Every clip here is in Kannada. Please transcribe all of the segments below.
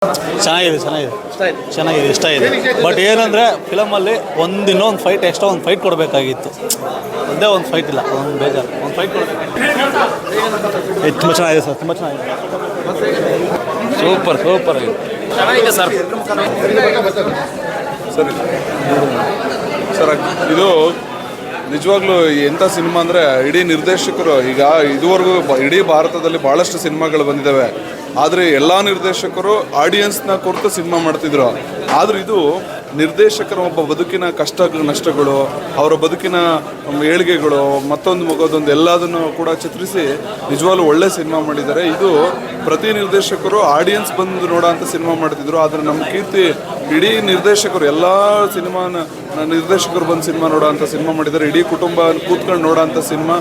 ಚೆನ್ನಾಗಿದೆ ಚೆನ್ನಾಗಿದೆ ಇಷ್ಟ ಇದೆ. ಬಟ್ ಏನಂದರೆ ಫಿಲಮಲ್ಲಿ ಇನ್ನೊಂದು ಫೈಟ್ ಎಕ್ಸ್ಟ್ರಾ ಒಂದು ಫೈಟ್ ಕೊಡಬೇಕಾಗಿತ್ತು. ಒಂದೇ ಒಂದು ಫೈಟ್ ಇಲ್ಲ, ಒಂದು ಬೇಜಾರು, ಒಂದು ಫೈಟ್ ಕೊಡಬೇಕು. ತುಂಬ ಚೆನ್ನಾಗಿದೆ ಸರ್, ತುಂಬ ಚೆನ್ನಾಗಿದೆ. ಸೂಪರ್ ಆಗಿದೆ, ಚೆನ್ನಾಗಿದೆ ಸರ್. ಸರ್ ಇದು ನಿಜವಾಗ್ಲೂ ಎಂಥ ಸಿನಿಮಾ ಅಂದರೆ ಇಡೀ ನಿರ್ದೇಶಕರು ಈಗ ಇದುವರೆಗೂ ಇಡೀ ಭಾರತದಲ್ಲಿ ಭಾಳಷ್ಟು ಸಿನಿಮಾಗಳು ಬಂದಿದ್ದಾವೆ. ಆದರೆ ಎಲ್ಲ ನಿರ್ದೇಶಕರು ಆಡಿಯನ್ಸ್ನ ಕುರಿತು ಸಿನಿಮಾ ಮಾಡ್ತಿದ್ರು. ಆದರೆ ಇದು ನಿರ್ದೇಶಕರ ಒಬ್ಬ ಬದುಕಿನ ಕಷ್ಟ ನಷ್ಟಗಳು, ಅವರ ಬದುಕಿನ ಏಳಿಗೆಗಳು, ಮತ್ತೊಂದು ಮಗೋದೊಂದು ಎಲ್ಲದನ್ನು ಕೂಡ ಚಿತ್ರಿಸಿ ನಿಜವಾಗ್ಲೂ ಒಳ್ಳೆ ಸಿನಿಮಾ ಮಾಡಿದ್ದಾರೆ. ಇದು ಪ್ರತಿ ನಿರ್ದೇಶಕರು ಆಡಿಯನ್ಸ್ ಬಂದು ನೋಡೋಂಥ ಸಿನಿಮಾ ಮಾಡ್ತಿದ್ರು. ಆದರೆ ನಮ್ಮ ಕೀರ್ತಿ ಇಡೀ ನಿರ್ದೇಶಕರು ಎಲ್ಲ ನಿರ್ದೇಶಕರು ಬಂದು ಸಿನಿಮಾ ನೋಡೋಂಥ ಸಿನಿಮಾ ಮಾಡಿದ್ದಾರೆ. ಇಡೀ ಕುಟುಂಬ ಕೂತ್ಕೊಂಡು ನೋಡೋಂಥ ಸಿನಿಮಾ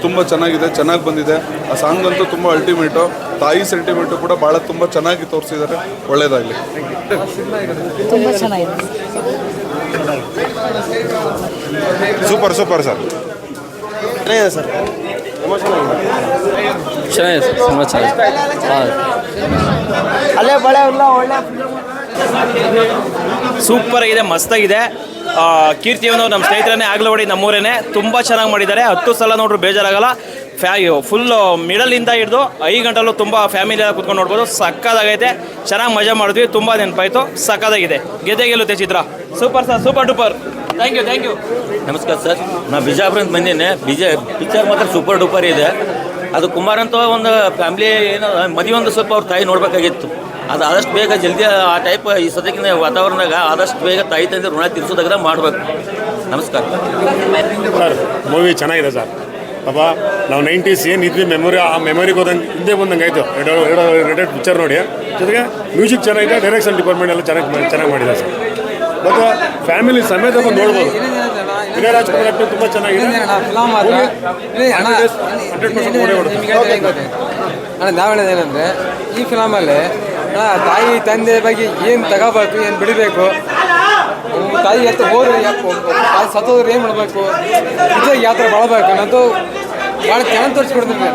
ತುಂಬ ಚೆನ್ನಾಗಿದೆ, ಚೆನ್ನಾಗಿ ಬಂದಿದೆ. ಆ ಸಾಂಗ್ ಅಂತೂ ತುಂಬ ಅಲ್ಟಿಮೇಟು. ತಾಯಿ ಸೆಂಟಿಮೆಂಟು ಕೂಡ ಭಾಳ ತುಂಬ ಚೆನ್ನಾಗಿ ತೋರಿಸಿದ್ದಾರೆ. ಒಳ್ಳೆಯದಾಗಲಿ. ತುಂಬ ಚೆನ್ನಾಗಿದೆ. Super sir. ಚೆನ್ನಾಗಿದೆ ಸರ್, ಚೆನ್ನಾಗಿದೆ ಸರ್, ತುಂಬ ಚೆನ್ನಾಗಿದೆ. ಅಲ್ಲೇ ಬಳೆ ಎಲ್ಲ ಒಳ್ಳೆ ಸೂಪರ್ ಆಗಿದೆ, ಮಸ್ತಾಗಿದೆ. ಕೀರ್ತಿಯನ್ನು ನಮ್ಮ ಸ್ನೇಹಿತರನ್ನೇ ಆಗ್ಲವಾಡಿ ನಮ್ಮೂರೇನೆ ತುಂಬ ಚೆನ್ನಾಗಿ ಮಾಡಿದ್ದಾರೆ. 10 ಸಲ ನೋಡ್ರು ಬೇಜಾರಾಗಲ್ಲ. ಫುಲ್ಲು ಮಿಡಲಿಂದ ಹಿಡಿದು 5 ಗಂಟೆಲ್ಲೂ ತುಂಬ ಫ್ಯಾಮಿಲಿ ಎಲ್ಲ ಕುತ್ಕೊಂಡು ನೋಡ್ಬೋದು. ಸಕ್ಕದಾಗೈತೆ, ಚೆನ್ನಾಗಿ ಮಜಾ ಮಾಡಿದ್ವಿ, ತುಂಬ ನೆನಪಾಯಿತು. ಸಕ್ಕದಾಗಿದೆ, ಗೆಲ್ಲುತ್ತೆ ಚಿತ್ರ. Super sir, super duper. Thank you. ನಮಸ್ಕಾರ ಸರ್, ನಾನು ಬಿಜಾಪುರದಿಂದ ಬಂದೀನಿ. ಪಿಕ್ಚರ್ ಮಾತ್ರ ಸೂಪರ್ ಡೂಪರ್ ಇದೆ. ಅದು ಕುಮಾರ್ ಅಂತ ಒಂದು ಫ್ಯಾಮ್ಲಿ ಏನೋ ಮದುವೆ ಒಂದು ಸ್ವಲ್ಪ ಅವ್ರ ತಾಯಿ ನೋಡಬೇಕಾಗಿತ್ತು. ಅದು ಆದಷ್ಟು ಬೇಗ ಜಲ್ದಿ ಆ ಟೈಪ್ ಈ ಸದ್ಯಕ್ಕಿಂತ ವಾತಾವರಣದಾಗ ಆದಷ್ಟು ಬೇಗ ತಾಯಿ ತಂದೆ ಋಣ ತೀರಿಸೋದಾಗ ಮಾಡಬೇಕು. ನಮಸ್ಕಾರ ಸರ್. ಮೂವಿ ಚೆನ್ನಾಗಿದೆ ಸರ್. ಪಾಪ ನಾವು 90s ಏನಿದ್ವಿ ಮೆಮೊರಿ, ಆ ಮೆಮೊರಿಗೆ ಹೋದಂಗೆ ಹಿಂದೆ ಬಂದಂಗೆ ಆಯಿತು. ಎರಡು ಪಿಕ್ಚರ್ ನೋಡಿ. ಜೊತೆಗೆ ಮ್ಯೂಸಿಕ್ ಚೆನ್ನಾಗಿದೆ, ಡೈರೆಕ್ಷನ್ ಡಿಪಾರ್ಟ್ಮೆಂಟ್ ಎಲ್ಲ ಚೆನ್ನಾಗಿ ಮಾಡಿದೆ ಸರ್. ಮತ್ತು ಫ್ಯಾಮಿಲಿ ಸಮೇತ ಬಂದು ನೋಡ್ಬೋದು. ವಿನಯ್ ರಾಜ್ಕುಮಾರ್ ಆ್ಯಕ್ಟಿಂಗ್ ತುಂಬ ಚೆನ್ನಾಗಿದೆ. ನಾವು ಹೇಳೋದೇನೆಂದರೆ ಈ ಫಿಲಮಲ್ಲಿ ತಾಯಿ ತಂದೆ ಬಗ್ಗೆ ಏನು ತಗೋಬೇಕು, ಏನು ಬಿಡಬೇಕು, ತಾಯಿ ಎತ್ತ ಹೋದ್ರೆ ತಾಯಿ ಸತ್ತೋದ್ರೆ ಏನು ಮಾಡಬೇಕು, ನಿಜ ಯಾವ ಥರ ಬಳಬೇಕು ಅನ್ನೋದು ಭಾಳ ಚೆನ್ನಾಗಿ ತೋರಿಸ್ಕೊಡ್ತೀನಿ.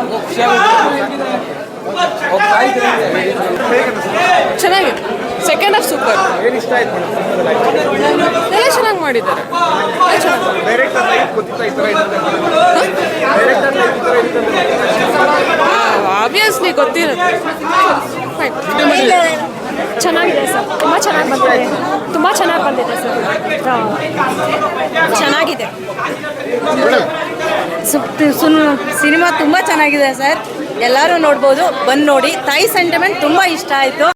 ಚೆನ್ನಾಗಿದೆ. Second half super. ಎಲ್ಲ ಚೆನ್ನಾಗಿ ಮಾಡಿದ್ದಾರೆ. ಆಬ್ವಿಯಸ್ಲಿ ಗೊತ್ತಿರುತ್ತೆ. ಚೆನ್ನಾಗಿದೆ ಸರ್, ತುಂಬ ಚೆನ್ನಾಗಿ ಬಂದಿದೆ ಸರ್. ಚೆನ್ನಾಗಿದೆ. ಸಿನಿಮಾ ತುಂಬ ಚೆನ್ನಾಗಿದೆ ಸರ್. ಎಲ್ಲರೂ ನೋಡ್ಬೋದು, ಬಂದು ನೋಡಿ. ತಾಯಿ ಸೆಂಟಿಮೆಂಟ್ ತುಂಬ ಇಷ್ಟ ಆಯಿತು.